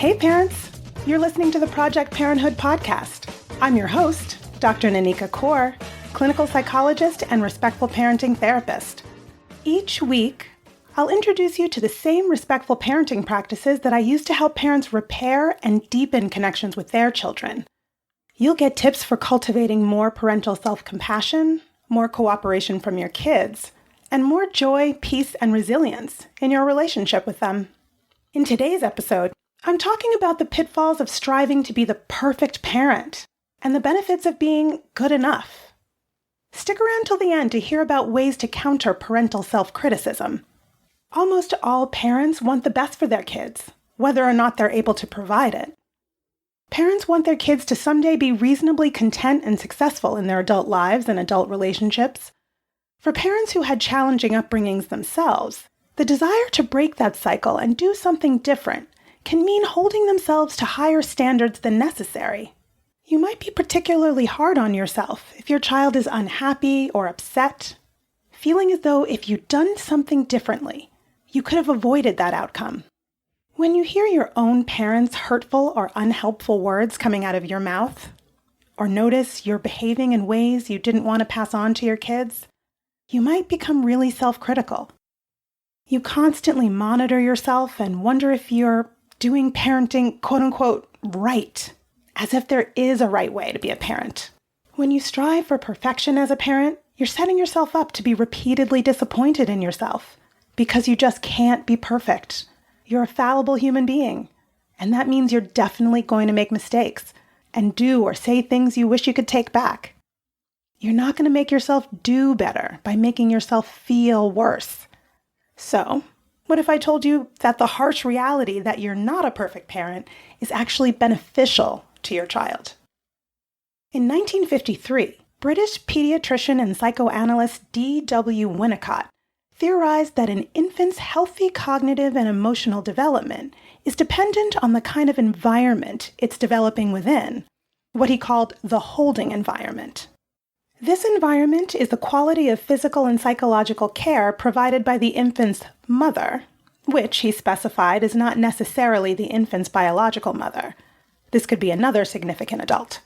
Hey parents, you're listening to the Project Parenthood podcast. I'm your host, Dr. Nanika Coor, clinical psychologist and respectful parenting therapist. Each week, I'll introduce you to the same respectful parenting practices that I use to help parents repair and deepen connections with their children. You'll get tips for cultivating more parental self-compassion, more cooperation from your kids, and more joy, peace, and resilience in your relationship with them. In today's episode, I'm talking about the pitfalls of striving to be the perfect parent and the benefits of being good enough. Stick around till the end to hear about ways to counter parental self-criticism. Almost all parents want the best for their kids, whether or not they're able to provide it. Parents want their kids to someday be reasonably content and successful in their adult lives and adult relationships. For parents who had challenging upbringings themselves, the desire to break that cycle and do something different can mean holding themselves to higher standards than necessary. You might be particularly hard on yourself if your child is unhappy or upset, feeling as though if you'd done something differently, you could have avoided that outcome. When you hear your own parents' hurtful or unhelpful words coming out of your mouth, or notice you're behaving in ways you didn't want to pass on to your kids, you might become really self-critical. You constantly monitor yourself and wonder if you're doing parenting, quote-unquote, right, as if there is a right way to be a parent. When you strive for perfection as a parent, you're setting yourself up to be repeatedly disappointed in yourself because you just can't be perfect. You're a fallible human being, and that means you're definitely going to make mistakes and do or say things you wish you could take back. You're not going to make yourself do better by making yourself feel worse. So, what if I told you that the harsh reality that you're not a perfect parent is actually beneficial to your child? In 1953, British pediatrician and psychoanalyst D.W. Winnicott theorized that an infant's healthy cognitive and emotional development is dependent on the kind of environment it's developing within, what he called the holding environment. This environment is the quality of physical and psychological care provided by the infant's mother, which he specified is not necessarily the infant's biological mother. This could be another significant adult.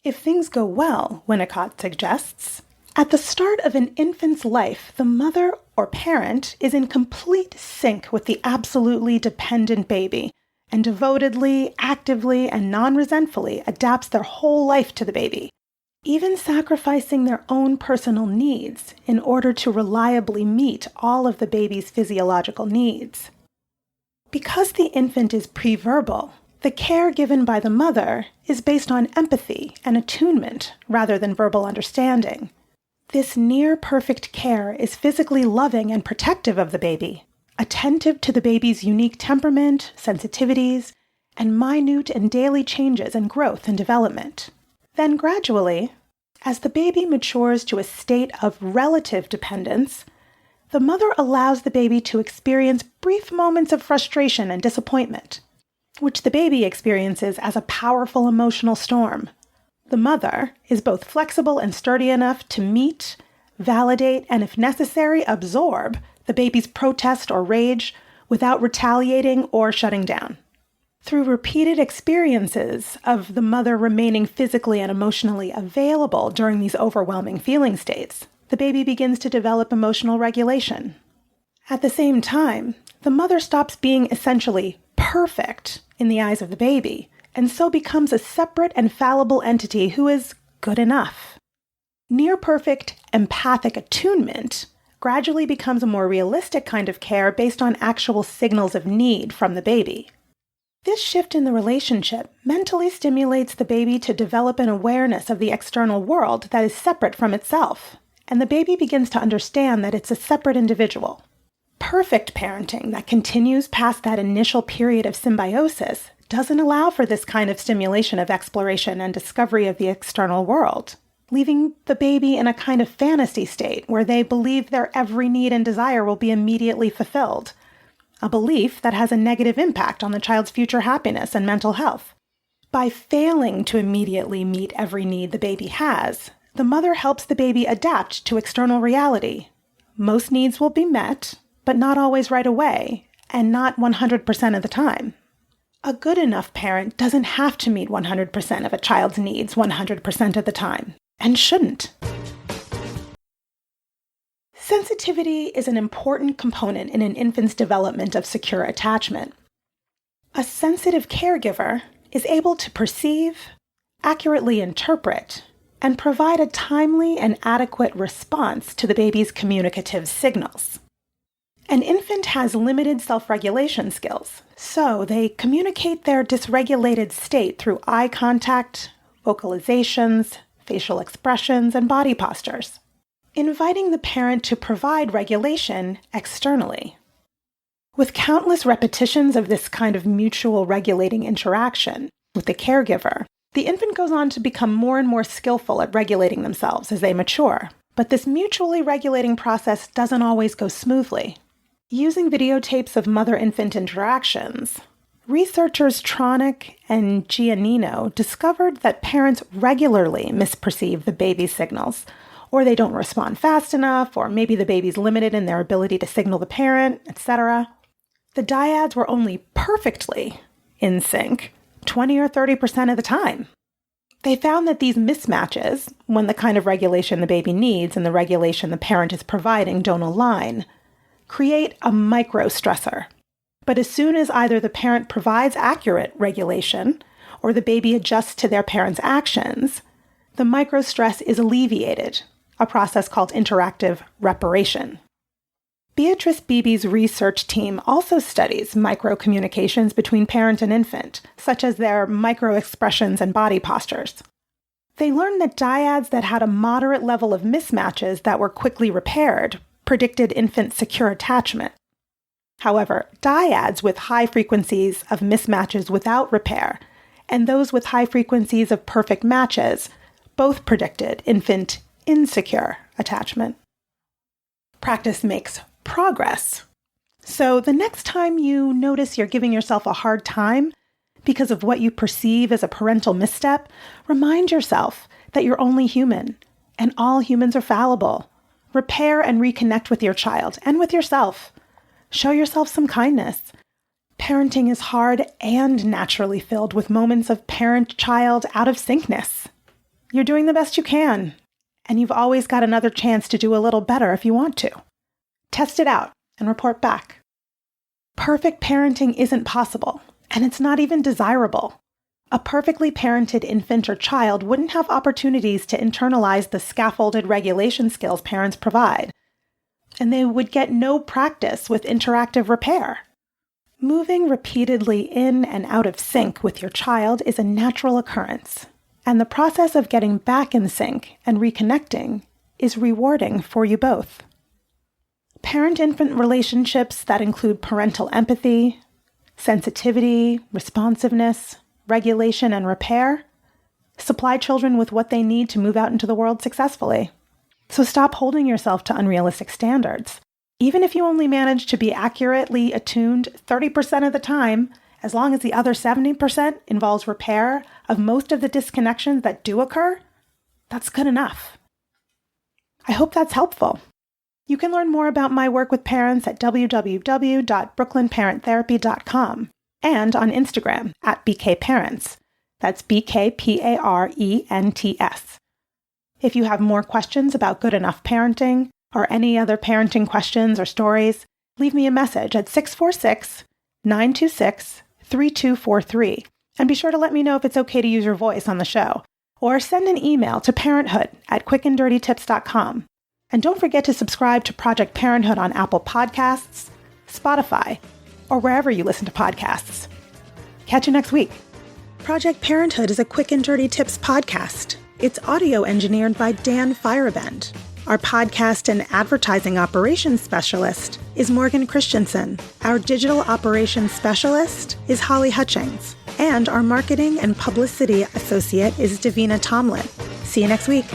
If things go well, Winnicott suggests, at the start of an infant's life, the mother or parent is in complete sync with the absolutely dependent baby and devotedly, actively, and non-resentfully adapts their whole life to the baby, even sacrificing their own personal needs in order to reliably meet all of the baby's physiological needs. Because the infant is pre-verbal, the care given by the mother is based on empathy and attunement rather than verbal understanding. This near-perfect care is physically loving and protective of the baby, attentive to the baby's unique temperament, sensitivities, and minute and daily changes in growth and development. Then gradually, as the baby matures to a state of relative dependence, the mother allows the baby to experience brief moments of frustration and disappointment, which the baby experiences as a powerful emotional storm. The mother is both flexible and sturdy enough to meet, validate, and if necessary, absorb the baby's protest or rage without retaliating or shutting down. Through repeated experiences of the mother remaining physically and emotionally available during these overwhelming feeling states, the baby begins to develop emotional regulation. At the same time, the mother stops being essentially perfect in the eyes of the baby, and so becomes a separate and fallible entity who is good enough. Near-perfect empathic attunement gradually becomes a more realistic kind of care based on actual signals of need from the baby. This shift in the relationship mentally stimulates the baby to develop an awareness of the external world that is separate from itself, and the baby begins to understand that it's a separate individual. Perfect parenting that continues past that initial period of symbiosis doesn't allow for this kind of stimulation of exploration and discovery of the external world, leaving the baby in a kind of fantasy state where they believe their every need and desire will be immediately fulfilled, a belief that has a negative impact on the child's future happiness and mental health. By failing to immediately meet every need the baby has, the mother helps the baby adapt to external reality. Most needs will be met, but not always right away, and not 100% of the time. A good enough parent doesn't have to meet 100% of a child's needs 100% of the time, and shouldn't. Sensitivity is an important component in an infant's development of secure attachment. A sensitive caregiver is able to perceive, accurately interpret, and provide a timely and adequate response to the baby's communicative signals. An infant has limited self-regulation skills, so they communicate their dysregulated state through eye contact, vocalizations, facial expressions, and body postures, inviting the parent to provide regulation externally. With countless repetitions of this kind of mutual regulating interaction with the caregiver, the infant goes on to become more and more skillful at regulating themselves as they mature. But this mutually regulating process doesn't always go smoothly. Using videotapes of mother-infant interactions, researchers Tronick and Giannino discovered that parents regularly misperceive the baby's signals, or they don't respond fast enough, or maybe the baby's limited in their ability to signal the parent, etc. The dyads were only perfectly in sync 20 or 30% of the time. They found that these mismatches, when the kind of regulation the baby needs and the regulation the parent is providing don't align, create a micro-stressor. But as soon as either the parent provides accurate regulation or the baby adjusts to their parent's actions, the micro-stress is alleviated, a process called interactive reparation. Beatrice Beebe's research team also studies micro-communications between parent and infant, such as their micro-expressions and body postures. They learned that dyads that had a moderate level of mismatches that were quickly repaired predicted infant secure attachment. However, dyads with high frequencies of mismatches without repair and those with high frequencies of perfect matches both predicted infant insecure attachment. Practice makes progress. So the next time you notice you're giving yourself a hard time because of what you perceive as a parental misstep, remind yourself that you're only human and all humans are fallible. Repair and reconnect with your child and with yourself. Show yourself some kindness. Parenting is hard and naturally filled with moments of parent-child out of syncness. You're doing the best you can, and you've always got another chance to do a little better if you want to. Test it out and report back. Perfect parenting isn't possible, and it's not even desirable. A perfectly parented infant or child wouldn't have opportunities to internalize the scaffolded regulation skills parents provide, and they would get no practice with interactive repair. Moving repeatedly in and out of sync with your child is a natural occurrence, and the process of getting back in sync and reconnecting is rewarding for you both. Parent-infant relationships that include parental empathy, sensitivity, responsiveness, regulation, and repair supply children with what they need to move out into the world successfully. So stop holding yourself to unrealistic standards. Even if you only manage to be accurately attuned 30% of the time, as long as the other 70% involves repair of most of the disconnections that do occur, that's good enough. I hope that's helpful. You can learn more about my work with parents at www.brooklynparenttherapy.com and on Instagram at BKParents. That's BKPARENTS. If you have more questions about good enough parenting or any other parenting questions or stories, leave me a message at 646-926-3243. And be sure to let me know if it's okay to use your voice on the show. Or send an email to parenthood@quickanddirtytips.com. And don't forget to subscribe to Project Parenthood on Apple Podcasts, Spotify, or wherever you listen to podcasts. Catch you next week. Project Parenthood is a Quick and Dirty Tips podcast. It's audio engineered by Dan Firebend. Our podcast and advertising operations specialist is Morgan Christensen. Our digital operations specialist is Holly Hutchings. And our marketing and publicity associate is Davina Tomlin. See you next week.